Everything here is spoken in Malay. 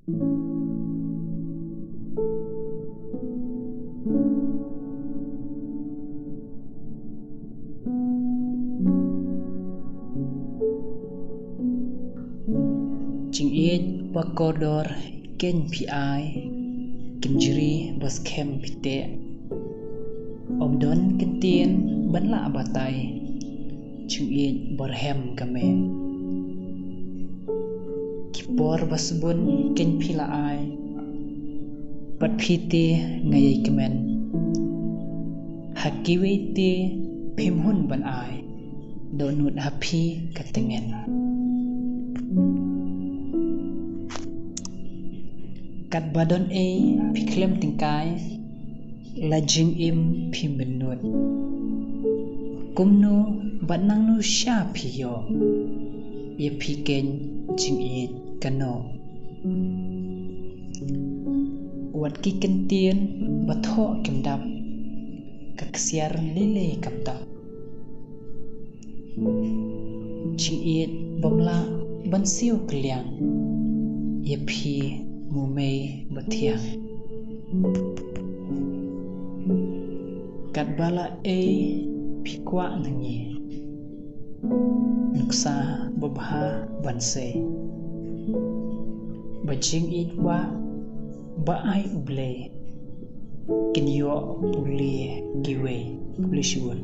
Jing it bakodor ken pi ai kimjiri bas kem pite omdon kentien banla batai jing it borhem kame kipor basbun ken pila ai pat phite ngai kemen hakiwete phimhun ban ai donut happy katengen kat badon phiklem tingkai lajing im phimenut kumno banang nu sha phiyo ye phiken jing it kano wat ki kentien batho kimdap kaksiar lele kapta jing it bomla bansiu kliang ye phi mumei bathiang kat bala phikwa nangi nuksa babha banse bajing it wa ba ai uble kinyo puli kiwe puli shiwon